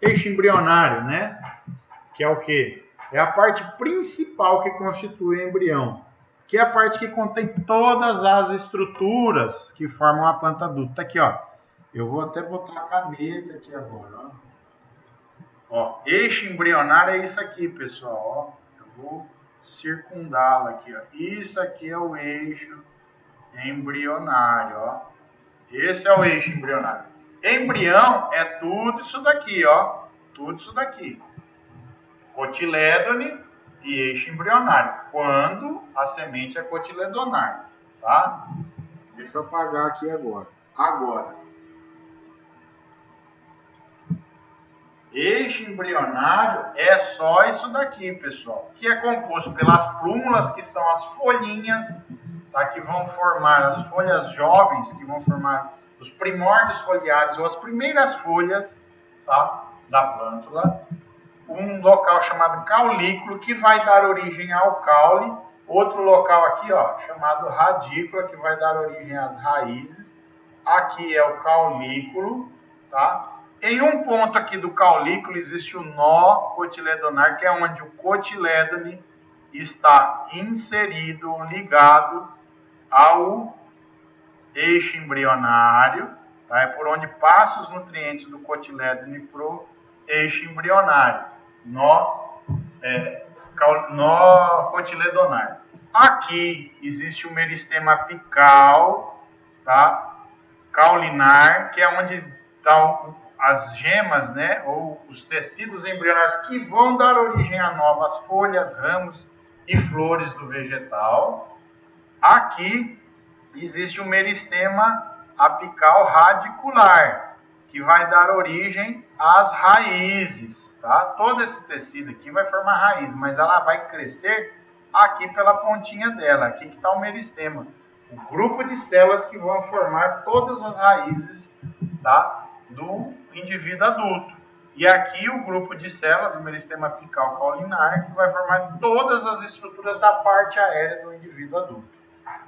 eixo embrionário, né? Que é o quê? É a parte principal que constitui o embrião, que é a parte que contém todas as estruturas que formam a planta adulta. Tá aqui, ó. Eu vou até botar a caneta aqui agora, ó. Ó, eixo embrionário é isso aqui, pessoal, ó. Eu vou circundá-la aqui, ó. Isso aqui é o eixo embrionário, ó. Esse é o eixo embrionário. Embrião é tudo isso daqui, ó. Tudo isso daqui. Cotilédone e eixo embrionário. Quando a semente é cotiledonar, tá? Deixa eu apagar aqui agora. Eixo embrionário é só isso daqui, pessoal. Que é composto pelas plúmulas, que são as folhinhas, tá? Que vão formar as folhas jovens, que vão formar os primórdios foliares ou as primeiras folhas, tá? Da plântula. Um local chamado caulículo, que vai dar origem ao caule. Outro local aqui, ó, chamado radícula, que vai dar origem às raízes. Aqui é o caulículo, tá? Em um ponto aqui do caulículo existe o nó cotiledonar, que é onde o cotilédone está inserido, ligado ao eixo embrionário, tá? É por onde passam os nutrientes do cotilédone para o eixo embrionário, nó cotiledonar. Aqui existe o meristema apical, tá? Caulinar, que é onde estão as gemas, né, ou os tecidos embrionários que vão dar origem a novas folhas, ramos e flores do vegetal. Aqui existe o meristema apical radicular, que vai dar origem às raízes, tá? Todo esse tecido aqui vai formar raiz, mas ela vai crescer aqui pela pontinha dela, aqui que está o meristema, o grupo de células que vão formar todas as raízes, tá? Do indivíduo adulto. E aqui o grupo de células, o meristema apical caulinar, que vai formar todas as estruturas da parte aérea do indivíduo adulto.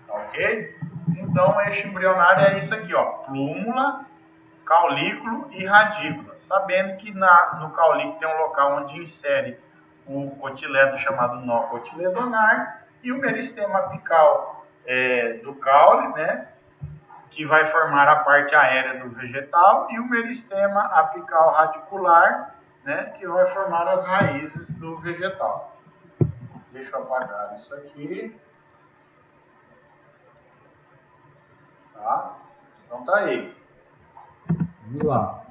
Tá ok? Então, o eixo embrionário é isso aqui, ó. Plúmula, caulículo e radícula. Sabendo que no caulículo tem um local onde insere o cotilédone chamado nó cotiledonar e o meristema apical do caule, né? Que vai formar a parte aérea do vegetal, e o meristema apical radicular, né, que vai formar as raízes do vegetal. Deixa eu apagar isso aqui. Tá? Então tá aí. Vamos lá.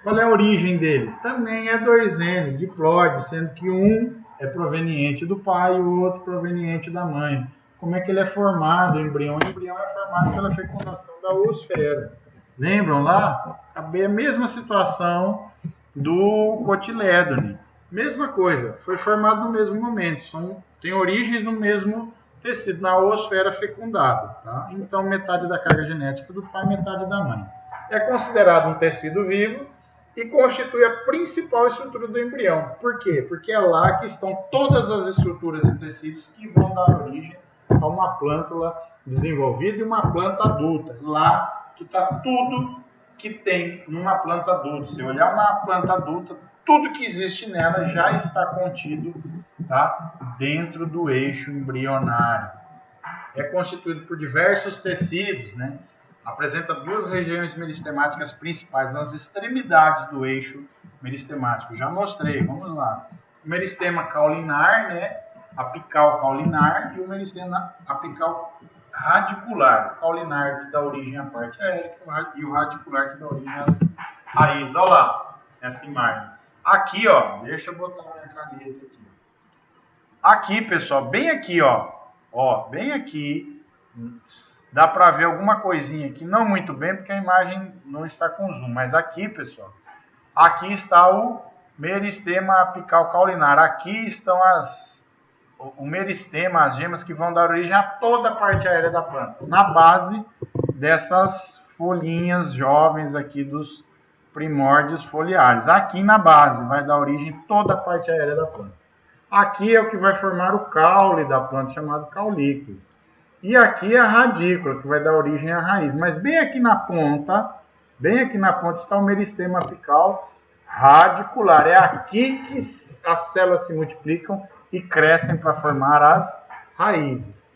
Qual é a origem dele? Também é 2N, diploide, sendo que um é proveniente do pai e o outro proveniente da mãe. Como é que ele é formado, o embrião? O embrião é formado pela fecundação da oosfera. Lembram lá? A mesma situação do cotilédone. Mesma coisa, foi formado no mesmo momento. Tem origens no mesmo tecido, na oosfera fecundada. Tá? Então, metade da carga genética do pai, metade da mãe. É considerado um tecido vivo e constitui a principal estrutura do embrião. Por quê? Porque é lá que estão todas as estruturas e tecidos que vão dar origem a uma plântula desenvolvida e uma planta adulta. Lá que está tudo que tem numa planta adulta. Se olhar uma planta adulta, tudo que existe nela já está contido, tá? Dentro do eixo embrionário. É constituído por diversos tecidos, né? Apresenta duas regiões meristemáticas principais nas extremidades do eixo meristemático. Já mostrei, vamos lá. O meristema caulinar, né? Apical caulinar, e o meristema apical radicular. O caulinar que dá origem à parte aérea e o radicular que dá origem às raízes. Olha lá, essa imagem. Aqui, ó, deixa eu botar minha caneta aqui. Aqui, pessoal, bem aqui, ó, bem aqui, dá para ver alguma coisinha aqui, não muito bem, porque a imagem não está com zoom, mas aqui, pessoal, aqui está o meristema apical caulinar. Aqui estão o meristema, as gemas que vão dar origem a toda a parte aérea da planta, na base dessas folhinhas jovens aqui dos primórdios foliares. Aqui na base vai dar origem a toda a parte aérea da planta. Aqui é o que vai formar o caule da planta, chamado caulículo. E aqui é a radícula, que vai dar origem à raiz. Mas bem aqui na ponta está o meristema apical radicular. É aqui que as células se multiplicam e crescem para formar as raízes.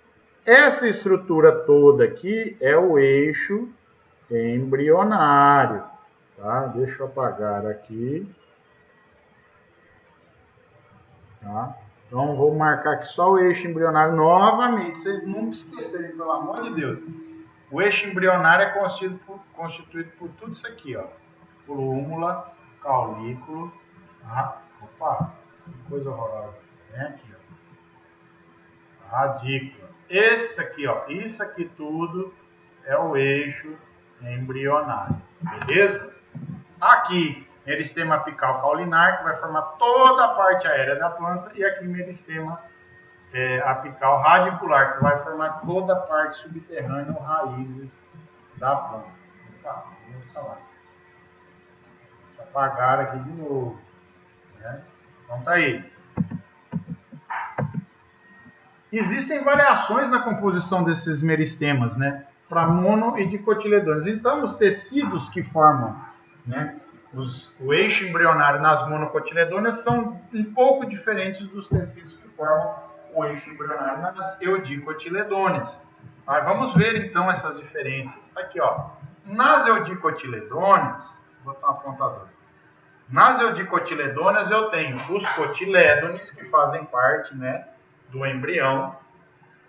Essa estrutura toda aqui é o eixo embrionário. Tá? Deixa eu apagar aqui. Tá? Então, vou marcar aqui só o eixo embrionário novamente. Vocês nunca esquecerem, pelo amor de Deus. O eixo embrionário é constituído por tudo isso aqui, ó. Plúmula, caulículo. Tá? Opa, que coisa horrorosa. Vem aqui, ó. Radícula. Esse aqui, ó. Isso aqui tudo é o eixo embrionário. Beleza? Aqui, meristema apical caulinar, que vai formar toda a parte aérea da planta, e aqui meristema apical radicular, que vai formar toda a parte subterrânea ou raízes da planta. Tá, vamos falar. Deixa eu apagar aqui de novo. Né? Então tá aí. Existem variações na composição desses meristemas, né? Para mono e dicotiledôneos. Então, os tecidos que formam, né, o eixo embrionário nas monocotiledôneas são um pouco diferentes dos tecidos que formam o eixo embrionário nas eudicotiledôneas. Mas vamos ver então essas diferenças. Está aqui, ó. Nas eudicotiledôneas, vou botar um apontador. Nas eudicotiledôneas eu tenho os cotilédones, que fazem parte, né, do embrião.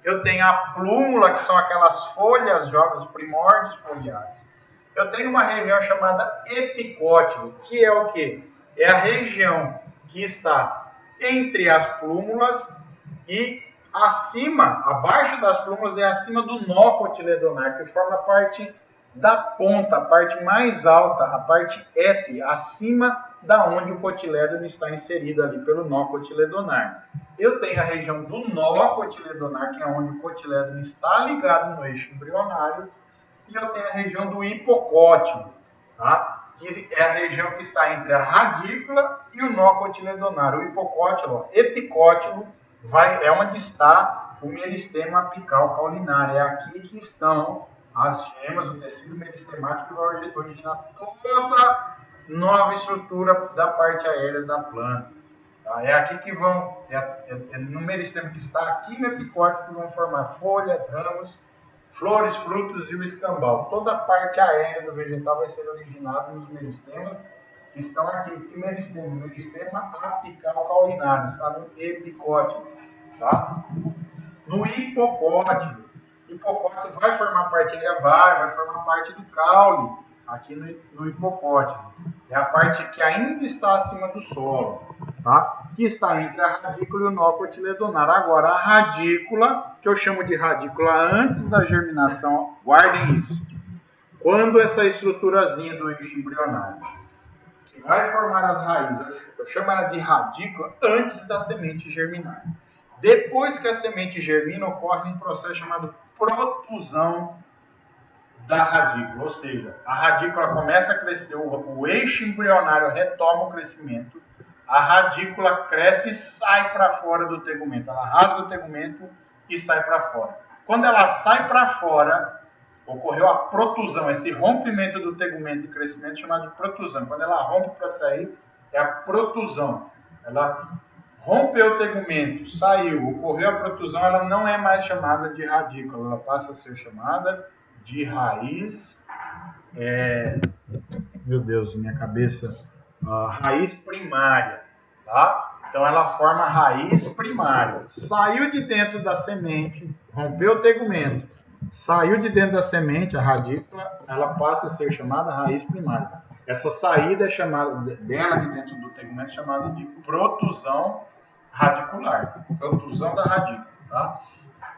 Eu tenho a plúmula, que são aquelas folhas jovens, os primórdios foliares. Eu tenho uma região chamada epicótilo, que é o quê? É a região que está entre as plúmulas e acima, abaixo das plúmulas, é acima do nó cotiledonar, que forma a parte da ponta, a parte mais alta, a parte epi, acima da onde o cotilédone está inserido ali pelo nó cotiledonar. Eu tenho a região do nó cotiledonar, que é onde o cotilédone está ligado no eixo embrionário, e eu tenho a região do hipocótilo, tá? Que é a região que está entre a radícula e o nó cotiledonar. O hipocótilo, ó, epicótilo, é onde está o meristema apical caulinar. É aqui que estão as gemas, o tecido meristemático, que vai originar toda nova estrutura da parte aérea da planta. Tá? É aqui que vão, no meristema que está aqui no epicótilo, que vão formar folhas, ramos, flores, frutos e o escambau. Toda a parte aérea do vegetal vai ser originada nos meristemas que estão aqui. Que meristema? Meristema apical caulinar, está no epicótilo. Tá? No hipocótilo. Hipocótilo vai formar parte aérea? Vai formar parte do caule, aqui no hipocótilo. É a parte que ainda está acima do solo, tá? Que está entre a radícula e o nó cotiledonar. Agora, a radícula, que eu chamo de radícula antes da germinação, guardem isso. Quando essa estruturazinha do eixo embrionário, que vai formar as raízes, eu chamo ela de radícula antes da semente germinar. Depois que a semente germina, ocorre um processo chamado protusão da radícula, ou seja, a radícula começa a crescer, o eixo embrionário retoma o crescimento, a radícula cresce e sai para fora do tegumento, ela rasga o tegumento e sai para fora. Quando ela sai para fora, ocorreu a protusão, esse rompimento do tegumento e crescimento chamado de protusão. Quando ela rompe para sair, é a protusão. Ela rompeu o tegumento, saiu, ocorreu a protusão, ela não é mais chamada de radícula, ela passa a ser chamada de raiz, meu Deus, minha cabeça, raiz primária, tá? Então ela forma a raiz primária. Saiu de dentro da semente, rompeu o tegumento, saiu de dentro da semente, a radícula, ela passa a ser chamada raiz primária. Essa saída é chamada dela de dentro do tegumento, chamada de protusão radicular, protusão da radícula, tá?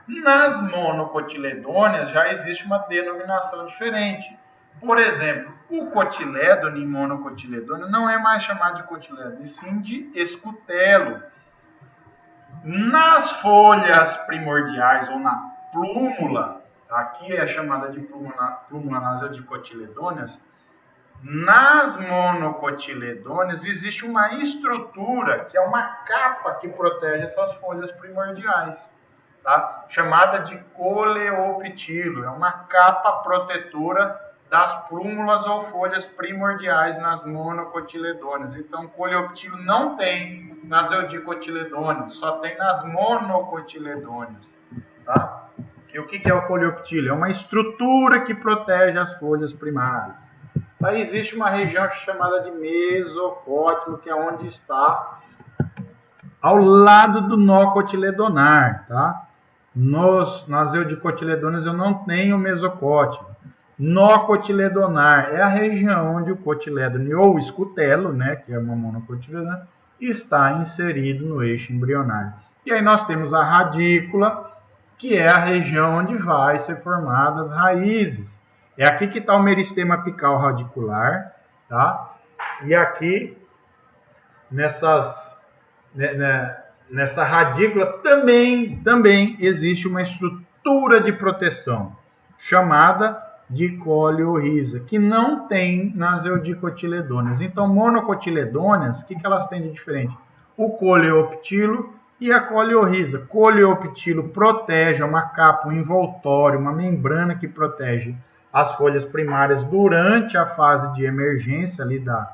Nas monocotiledôneas já existe uma denominação diferente. Por exemplo, o cotilédone monocotiledôneo não é mais chamado de cotilédone, sim de escutelo. Nas folhas primordiais ou na plúmula, aqui é chamada de plúmula nas eudicotiledôneas, nas monocotiledôneas existe uma estrutura que é uma capa que protege essas folhas primordiais. Tá? Chamada de coleoptilo, é uma capa protetora das plúmulas ou folhas primordiais nas monocotiledôneas. Então, coleoptilo não tem nas eudicotiledôneas, só tem nas monocotiledôneas, tá? E o que é o coleoptilo? É uma estrutura que protege as folhas primárias. Aí existe uma região chamada de mesocótilo, que é onde está ao lado do nó cotiledonar, tá? Nas eudicotiledôneas eu não tenho mesocótilo. Nó cotiledonar é a região onde o cotiledone ou escutelo, né, que é uma monocotiledônea, está inserido no eixo embrionário. E aí nós temos a radícula, que é a região onde vai ser formadas as raízes. É aqui que está o meristema apical radicular, tá? E aqui, nessa radícula, também existe uma estrutura de proteção, chamada de coleorhiza, que não tem nas eudicotiledôneas. Então, monocotiledôneas, o que elas têm de diferente? O coleoptilo e a coleorhiza. Coleoptilo protege, é uma capa, um envoltório, uma membrana que protege as folhas primárias durante a fase de emergência, ali da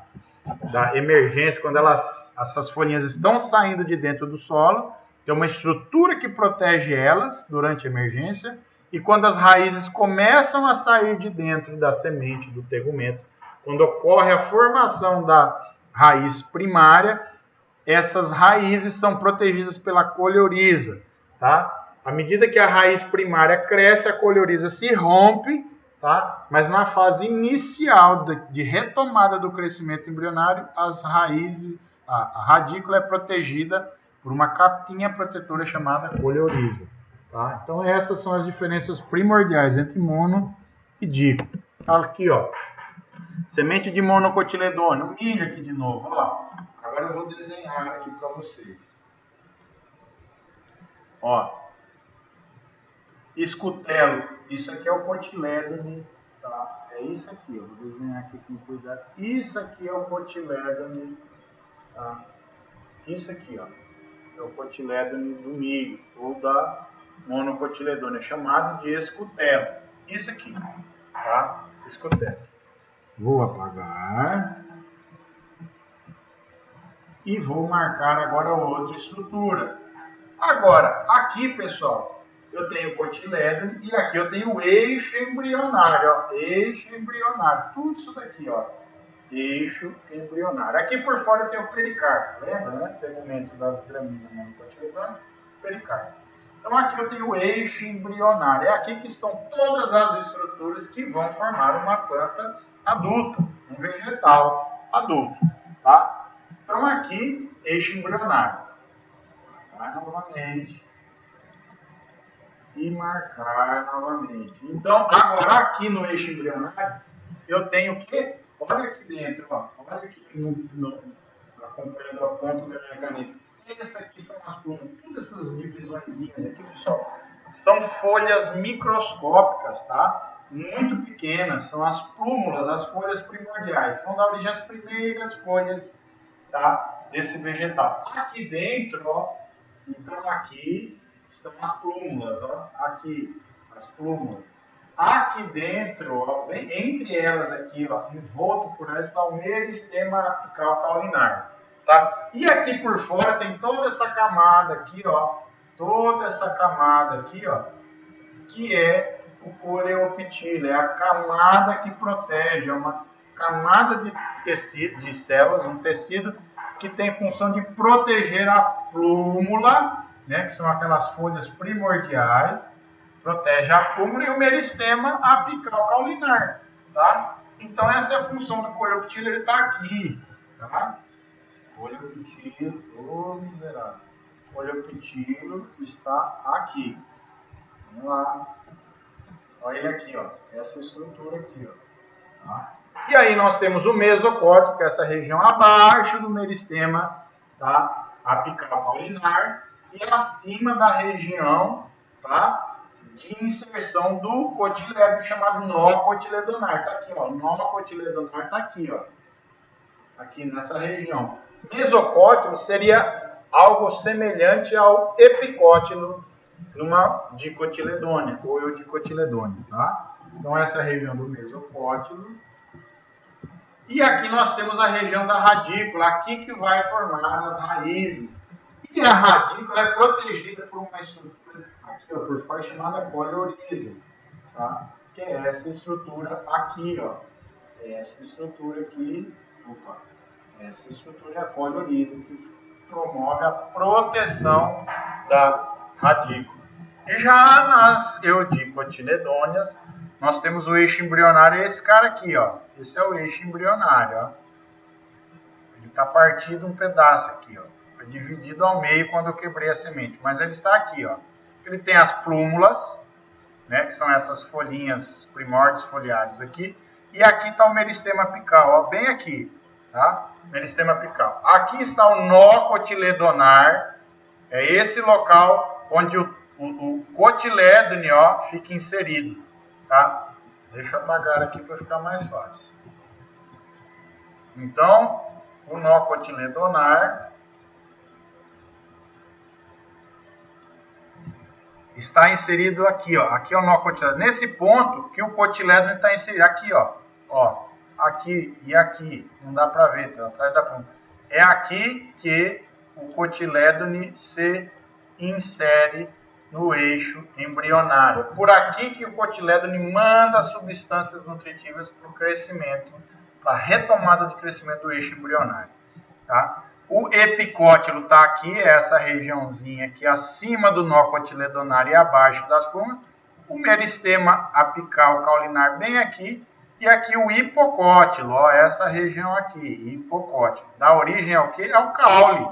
emergência, quando essas folhinhas estão saindo de dentro do solo, tem uma estrutura que protege elas durante a emergência, e quando as raízes começam a sair de dentro da semente, do tegumento, quando ocorre a formação da raiz primária, essas raízes são protegidas pela coleorhiza, tá? À medida que a raiz primária cresce, a coleorhiza se rompe, tá? Mas na fase inicial de retomada do crescimento embrionário, as raízes, a radícula é protegida por uma capinha protetora chamada coleorhiza. Tá? Então essas são as diferenças primordiais entre mono e dico. Aqui, ó, semente de monocotiledôneo, um milho aqui de novo, ó. Agora eu vou desenhar aqui para vocês. Ó, escutelo, isso aqui é o cotilédone, tá? É isso aqui, eu vou desenhar aqui com cuidado. Isso aqui é o cotilédone, tá? Isso aqui, ó, é o cotilédone do milho ou da monocotiledônea, chamado de escutelo. Isso aqui, tá? Escutelo. Vou apagar. E vou marcar agora outra estrutura. Agora, aqui, pessoal, eu tenho o cotilédone e aqui eu tenho o eixo embrionário, ó. Eixo embrionário. Tudo isso daqui, ó. Eixo embrionário. Aqui por fora eu tenho o pericarpo. Lembra, né? Tegumento das gramíneas monocotiledôneas, pericarpo. Então aqui eu tenho o eixo embrionário. É aqui que estão todas as estruturas que vão formar uma planta adulta, um vegetal adulto, tá? Então aqui, eixo embrionário. Vai novamente. E marcar novamente. Então, agora aqui no eixo embrionário, eu tenho o quê? Olha aqui dentro, ó. Olha aqui acompanhando a ponta da minha caneta. Essas aqui são as plúmulas. Todas essas divisõezinhas aqui, pessoal, são folhas microscópicas, tá? Muito pequenas. São as plúmulas, as folhas primordiais. Vão dar origem às primeiras folhas, tá? Desse vegetal. Aqui dentro, ó. Então aqui estão as plúmulas, ó. Aqui, as plúmulas. Aqui dentro, ó, bem, entre elas aqui, ó, envolto por elas, está o meristema apical caulinar. Tá? E aqui por fora tem toda essa camada aqui, ó, toda essa camada aqui, ó, que é o coleoptilo, é a camada que protege, é uma camada de tecido, de células, um tecido que tem função de proteger a plúmula, né, que são aquelas folhas primordiais, protege a plúmula e o meristema apical caulinar, tá? Então essa é a função do coleoptilo, ele está aqui, tá? Coleoptilo, ô miserável. Coleoptilo está aqui. Vamos lá. Olha ele aqui, ó. Essa estrutura aqui, ó. Tá? E aí nós temos o mesocórtico, que é essa região abaixo do meristema, tá? Apical caulinar, e acima da região, tá? De inserção do cotilédone, chamado nó cotiledonar. Tá aqui, ó. Nó cotiledonar tá aqui, ó. Aqui nessa região. Mesocótilo seria algo semelhante ao epicótilo numa dicotiledônia ou eudicotiledônia, tá? Então essa é a região do mesocótilo. E aqui nós temos a região da radícula, aqui que vai formar as raízes. E a radícula é protegida por uma estrutura aqui, ó, por fora, chamada coleoriza, tá? Que é essa estrutura aqui, ó. Essa estrutura aqui, essa estrutura é a coleoriza, que promove a proteção da radícula. E já nas eudicotiledôneas, nós temos o eixo embrionário, esse cara aqui, ó. Esse é o eixo embrionário, ó. Ele está partido um pedaço aqui, ó. Foi dividido ao meio quando eu quebrei a semente, mas ele está aqui, ó. Ele tem as plúmulas, né, que são essas folhinhas, primórdios foliares aqui, e aqui está o meristema apical, ó, bem aqui, tá? Meristema apical. Aqui está o nó cotiledonar, é esse local onde o cotilédone, ó, fica inserido, tá? Deixa eu apagar aqui para ficar mais fácil. Então, o nó cotiledonar está inserido aqui, ó. Aqui é o nó cotilédone. Nesse ponto que o cotilédone está inserido. Aqui, ó. Ó. Aqui e aqui. Não dá para ver, tá atrás da ponta. É aqui que o cotilédone se insere no eixo embrionário. Por aqui que o cotilédone manda substâncias nutritivas para o crescimento, para a retomada de crescimento do eixo embrionário. Tá? O epicótilo está aqui, essa regiãozinha aqui acima do nó cotiledonar e abaixo das plumas. O meristema apical caulinar bem aqui. E aqui o hipocótilo, ó, essa região aqui, hipocótilo. Dá origem ao quê? Ao caule.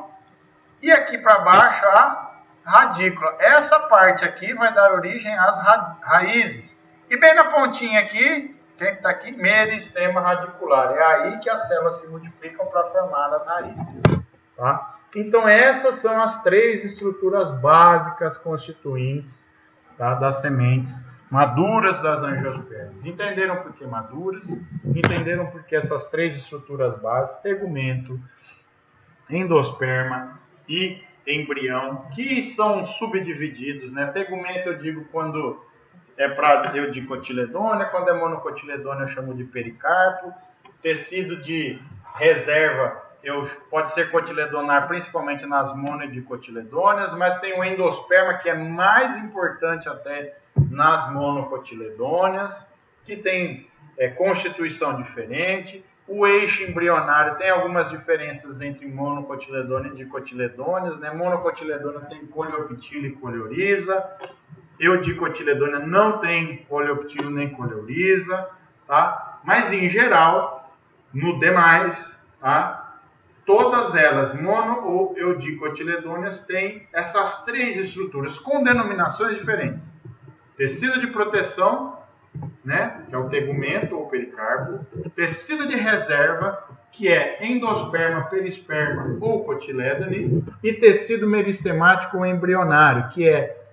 E aqui para baixo a radícula. Essa parte aqui vai dar origem às raízes. E bem na pontinha aqui, quem está aqui? Meristema radicular. É aí que as células se multiplicam para formar as raízes. Tá? Então essas são as 3 estruturas básicas constituintes, tá, das sementes maduras das angiospermas. Entenderam por que maduras? Entenderam por que essas 3 estruturas básicas, tegumento, endosperma e embrião, que são subdivididos, né? Tegumento eu digo quando é para eudicotiledônia, quando é monocotiledônia eu chamo de pericarpo. Tecido de reserva pode ser cotiledonar principalmente nas monodicotiledôneas, mas tem o endosperma que é mais importante até nas monocotiledôneas, que tem constituição diferente. O eixo embrionário tem algumas diferenças entre monocotiledônea e dicotiledôneas, né? Monocotiledônia tem coleoptilo e coleoriza. Eudicotiledônia não tem coleoptilo nem coleoriza, tá? Mas em geral, no demais, tá? Todas elas, mono ou eudicotiledôneas, têm essas 3 estruturas com denominações diferentes. Tecido de proteção, né, que é o tegumento ou pericarpo. Tecido de reserva, que é endosperma, perisperma ou cotilédone. E tecido meristemático ou embrionário, que é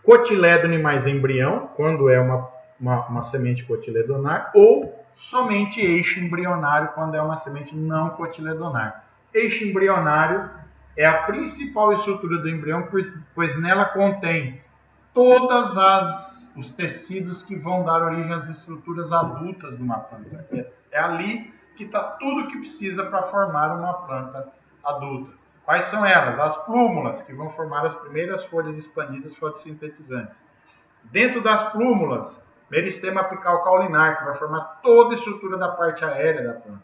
cotilédone mais embrião, quando é uma semente cotiledonar, ou somente eixo embrionário, quando é uma semente não cotiledonar. Eixo embrionário é a principal estrutura do embrião, pois nela contém todos os tecidos que vão dar origem às estruturas adultas de uma planta. É ali que está tudo que precisa para formar uma planta adulta. Quais são elas? As plúmulas, que vão formar as primeiras folhas expandidas fotossintetizantes. Dentro das plúmulas, meristema apical caulinar, que vai formar toda a estrutura da parte aérea da planta.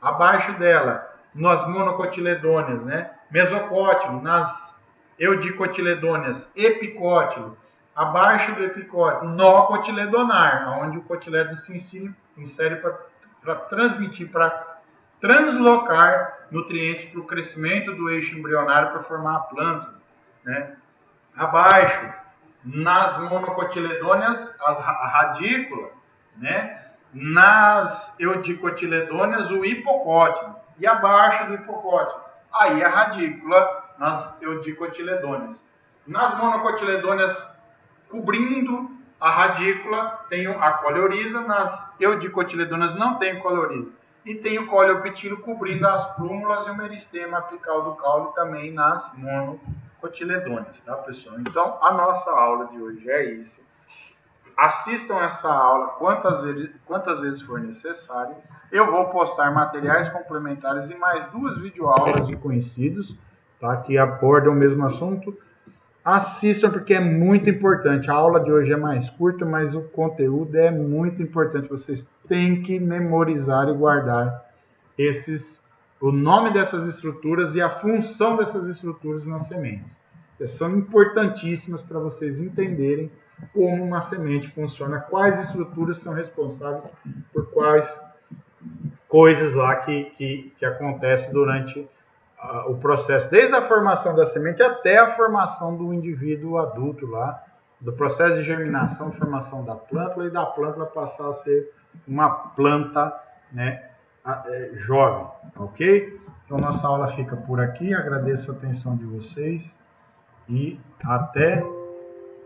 Abaixo dela, nas monocotiledôneas, né? Mesocótilo, nas eudicotiledôneas, epicótilo. Abaixo do epicótilo, nó cotiledonar, onde o cotilédone se insere para transmitir, para translocar nutrientes para o crescimento do eixo embrionário para formar a planta, né? Abaixo, nas monocotiledôneas, a radícula, né? Nas eudicotiledôneas, o hipocótilo. E abaixo do hipocótilo, aí a radícula nas eudicotiledôneas. Nas monocotiledôneas, cobrindo a radícula, tem a coleoriza. Nas eudicotiledôneas não tem coleoriza. E tem o coleoptilo cobrindo as plúmulas e o meristema apical do caule também nas monocotiledôneas, tá, pessoal? Então, a nossa aula de hoje é isso. Assistam essa aula quantas vezes for necessário. Eu vou postar materiais complementares e mais 2 videoaulas de conhecidos, tá, que abordam o mesmo assunto. Assistam porque é muito importante. A aula de hoje é mais curta, mas o conteúdo é muito importante. Vocês têm que memorizar e guardar o nome dessas estruturas e a função dessas estruturas nas sementes. São importantíssimas para vocês entenderem como uma semente funciona, quais estruturas são responsáveis por quais coisas lá que acontecem durante o processo, desde a formação da semente até a formação do indivíduo adulto lá, do processo de germinação, formação da plântula e da plântula passar a ser uma planta, né, jovem, ok? Então nossa aula fica por aqui, agradeço a atenção de vocês e até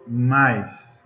mais.